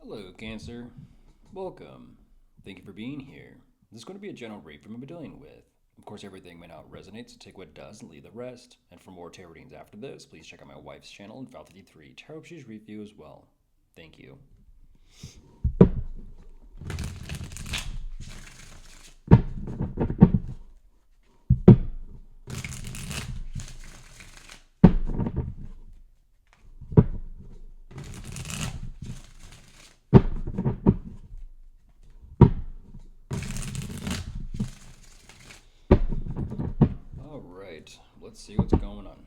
Hello, Cancer. Welcome. Thank you for being here. This is going to be a general read from what I'm dealing with. Of course, everything may not resonate, so take what does and leave the rest. And for more tarot readings after this, please check out my wife's channel and File 53 Tarot She's Review as well. Thank you. All right, let's see what's going on.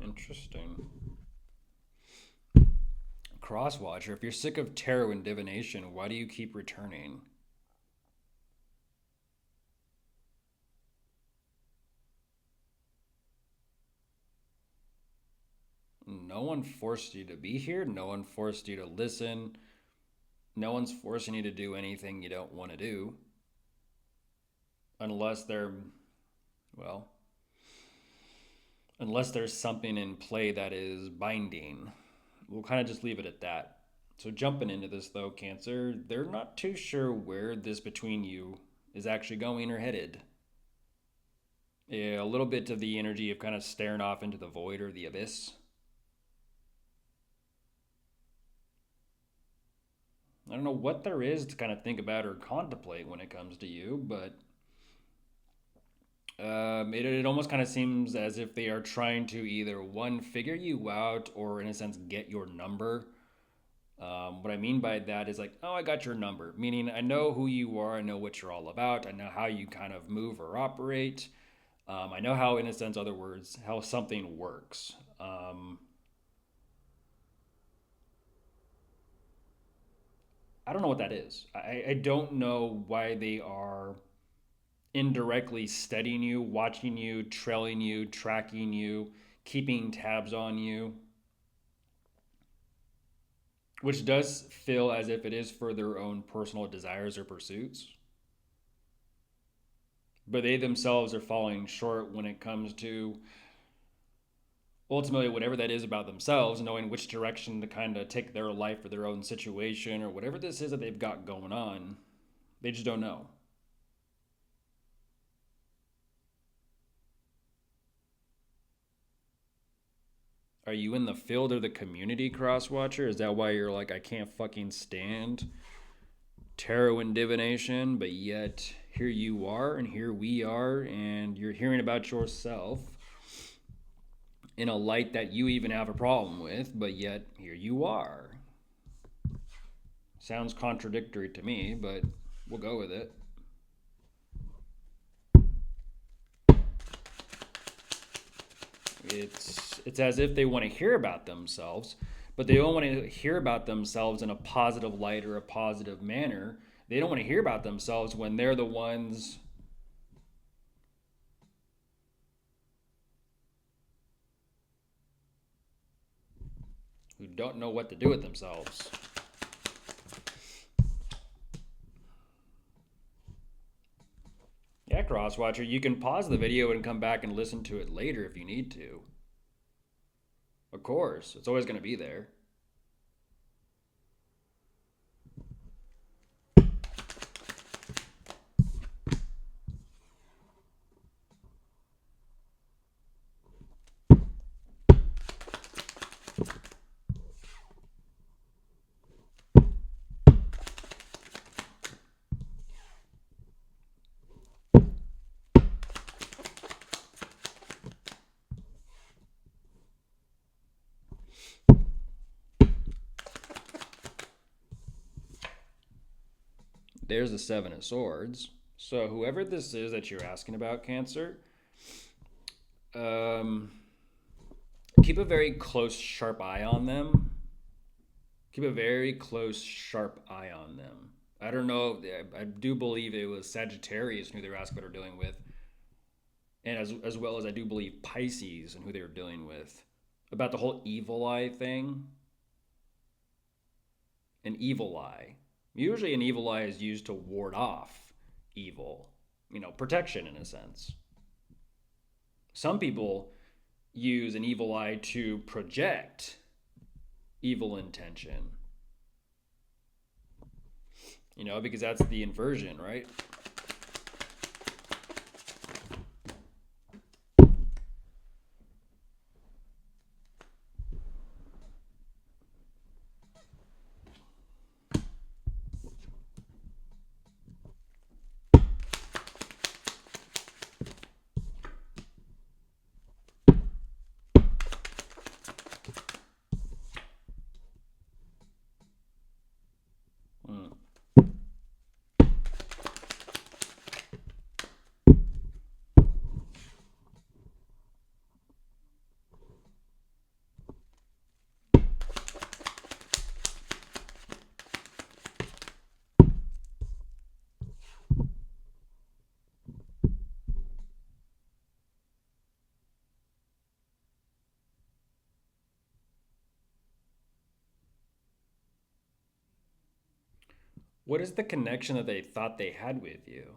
Interesting. Crosswatcher, if you're sick of tarot and divination, why do you keep returning? No one forced you to be here. No one forced you to listen. No one's forcing you to do anything you don't want to do. Unless well, unless there's something in play that is binding. We'll kind of just leave it at that. So, jumping into this though, Cancer, they're not too sure where this between you is actually going or headed. Yeah, a little bit of the energy of kind of staring off into the void or the abyss. I don't know what there is to kind of think about or contemplate when it comes to you, but it almost kind of seems as if they are trying to either one, figure you out, or in a sense, get your number. What I mean by that is like, oh, I got your number, meaning I know who you are, I know what you're all about, I know how you kind of move or operate. I know how, in a sense, other words, how something works. I don't know what that is. I don't know why they are indirectly studying you, watching you, trailing you, tracking you, keeping tabs on you, which does feel as if it is for their own personal desires or pursuits. But they themselves are falling short when it comes to ultimately whatever that is about themselves, knowing which direction to kind of take their life or their own situation or whatever this is that they've got going on. They just don't know. Are you in the field or the community, Crosswatcher? Is that why you're like, I can't fucking stand tarot and divination, but yet here you are and here we are, and you're hearing about yourself in a light that you even have a problem with, but yet here you are. Sounds contradictory to me, but We'll go with it. It's as if they want to hear about themselves, but they don't want to hear about themselves in a positive light or a positive manner. They don't want to hear about themselves when they're the ones who don't know what to do with themselves. Yeah, Crosswatcher, you can pause the video and come back and listen to it later if you need to. Of course, it's always going to be there. There's the Seven of Swords. So whoever this is that you're asking about, Cancer, um, keep a very close, sharp eye on them. Keep a very close, sharp eye on them. I don't know. I do believe it was Sagittarius who they were asking what they're dealing with, and as well as I do believe Pisces and who they were dealing with about the whole evil eye thing. An evil eye. Usually, an evil eye is used to ward off evil. Protection in a sense. Some people use an evil eye to project evil intention. Because that's the inversion, right? Hmm. What is the connection that they thought they had with you?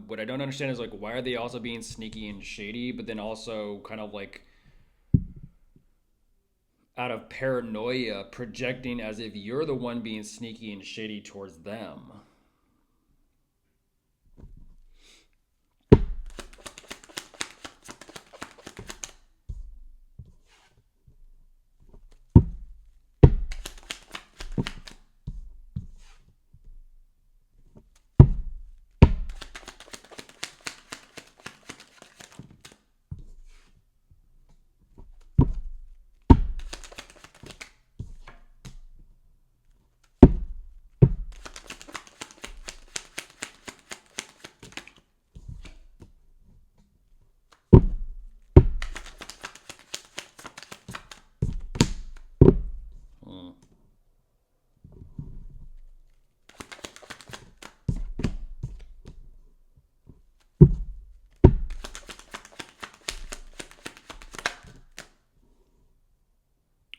What I don't understand is like why are they also being sneaky and shady, but then also kind of like out of paranoia projecting as if you're the one being sneaky and shady towards them. Hmm.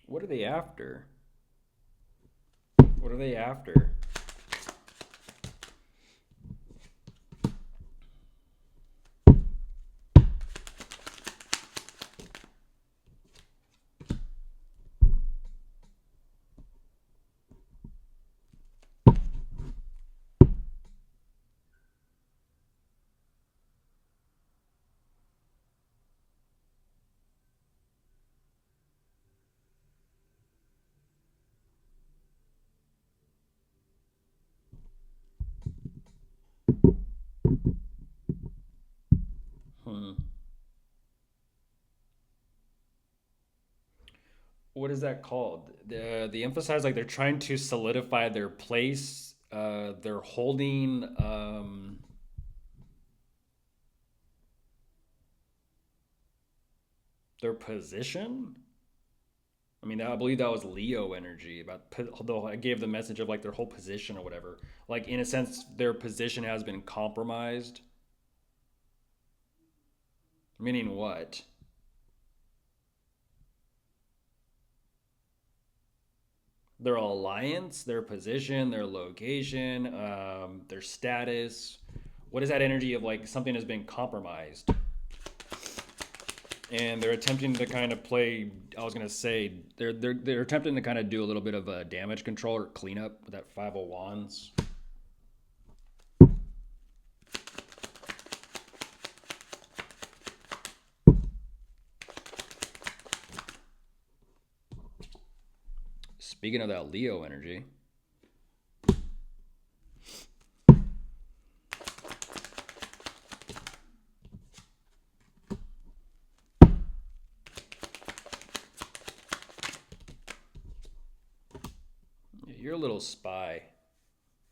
What are they after? What are they after? what is that called? The emphasize like they're trying to solidify their place. They're holding their position. I mean, I believe that was Leo energy. About though I gave the message of like their whole position or whatever. Like in a sense, their position has been compromised. Meaning what? Their alliance, their position, their location, their status. What is that energy of like something has been compromised? And they're attempting to kind of play. I was gonna say they're attempting to kind of do a little bit of a damage control or cleanup with that 5 of Wands. Speaking of that Leo energy, you're a little spy.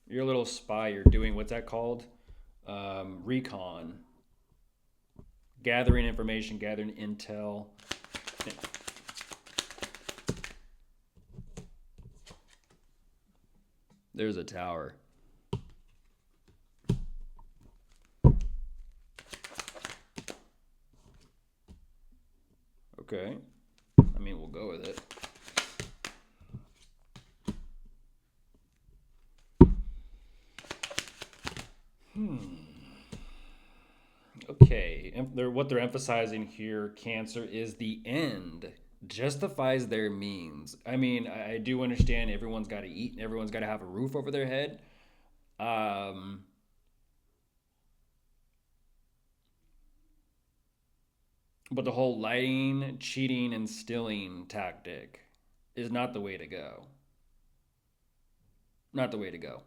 You're a little spy. You're doing what's that called? Recon, gathering information, gathering intel. There's a tower. Okay. I mean, we'll go with it. Okay. What they're emphasizing here, Cancer, is the end justifies their means. I mean, I do understand everyone's got to eat and everyone's got to have a roof over their head. Um, but the whole lying, cheating, and stealing tactic is not the way to go. Not the way to go.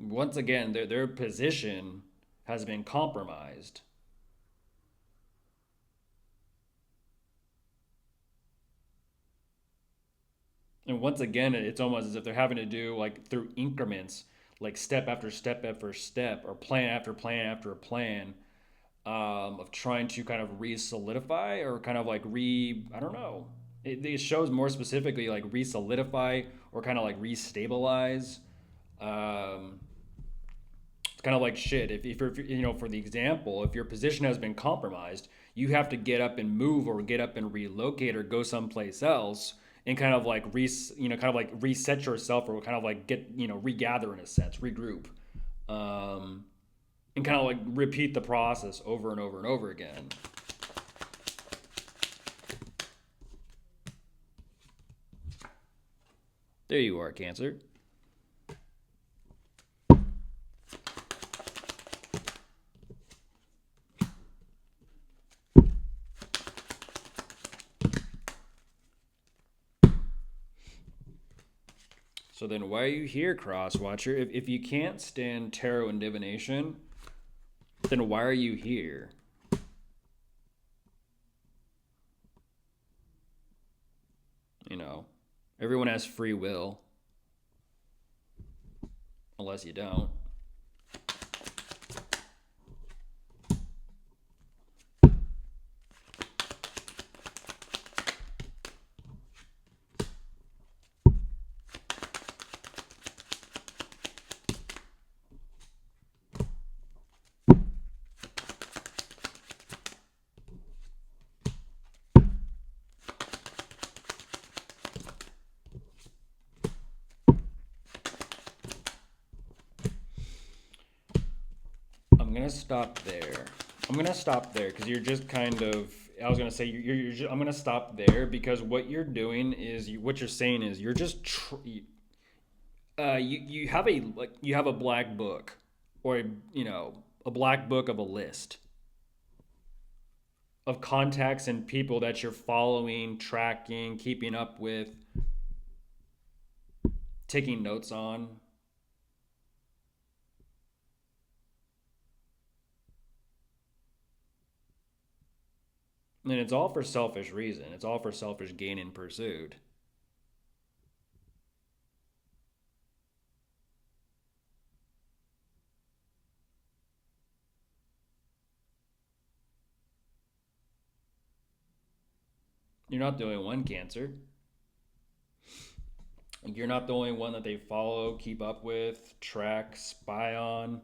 Once again, their position has been compromised. And once again, it's almost as if they're having to do like through increments, like step after step after step, or plan after plan after plan, of trying to kind of re-solidify or kind of like I don't know. It shows more specifically like re-solidify or kind of like re-stabilize. Um, it's kind of like shit. If you're, for the example, if your position has been compromised, you have to get up and move or get up and relocate or go someplace else and kind of like kind of like reset yourself or kind of like get, regather in a sense, regroup, um, and kind of like repeat the process over and over and over again. There you are, Cancer. So then why are you here, Crosswatcher? If you can't stand tarot and divination, then why are you here? You know, everyone has free will. Unless you don't. I'm gonna stop there. I'm gonna stop there because you're just kind of. I was gonna say you're just, I'm gonna stop there because what you're doing is what you're saying is you're just you have a black book or a black book of a list of contacts and people that you're following, tracking, keeping up with, taking notes on. And it's all for selfish reason. It's all for selfish gain and pursuit. You're not the only one, Cancer. You're not the only one that they follow, keep up with, track, spy on,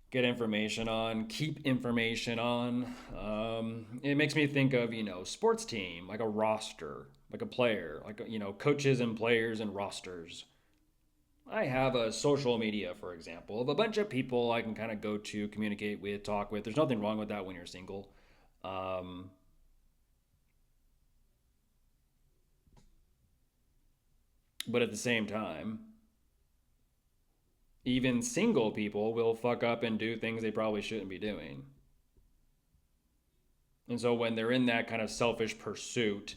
get information on, keep information on. It makes me think of, sports team, like a roster, like a player, like, coaches and players and rosters. I have a social media, for example, of a bunch of people I can kind of go to, communicate with, talk with. There's nothing wrong with that when you're single. Um, but at the same time, even single people will fuck up and do things they probably shouldn't be doing. And so when they're in that kind of selfish pursuit,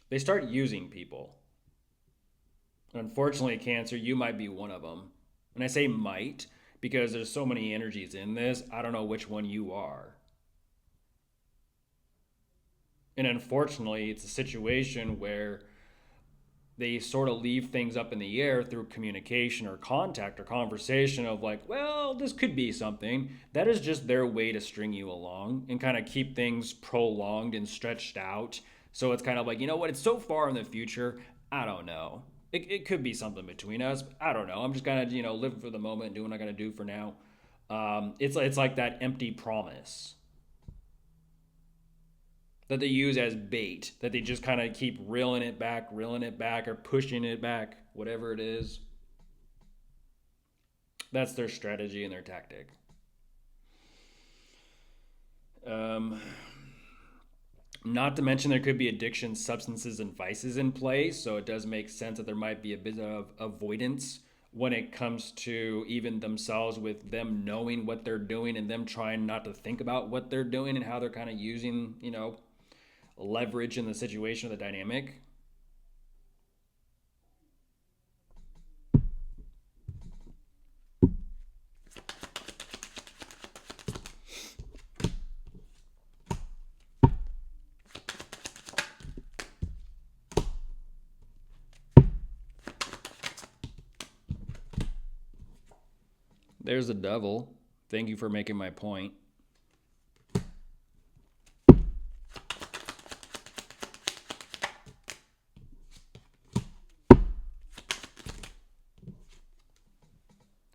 they start using people. Unfortunately, Cancer, you might be one of them. And I say might because there's so many energies in this. I don't know which one you are. And unfortunately, it's a situation where they sort of leave things up in the air through communication or contact or conversation of like, well, this could be something. That is just their way to string you along and kind of keep things prolonged and stretched out. So it's kind of like, you know what? It's so far in the future. I don't know. It could be something between us. I don't know. I'm just kind of, living for the moment and doing what I got to do for now. It's like that empty promise that they use as bait, that they just kind of keep reeling it back, or pushing it back, whatever it is. That's their strategy and their tactic. Um, Not to mention there could be addiction, substances, and vices in play, so it does make sense that there might be a bit of avoidance when it comes to even themselves, with them knowing what they're doing and them trying not to think about what they're doing and how they're kind of using, leverage in the situation of the dynamic. There's the devil. Thank you for making my point.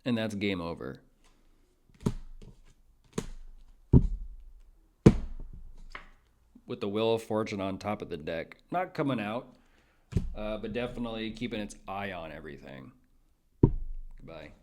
And that's game over. With the Wheel of Fortune on top of the deck. Not coming out, but definitely keeping its eye on everything. Goodbye.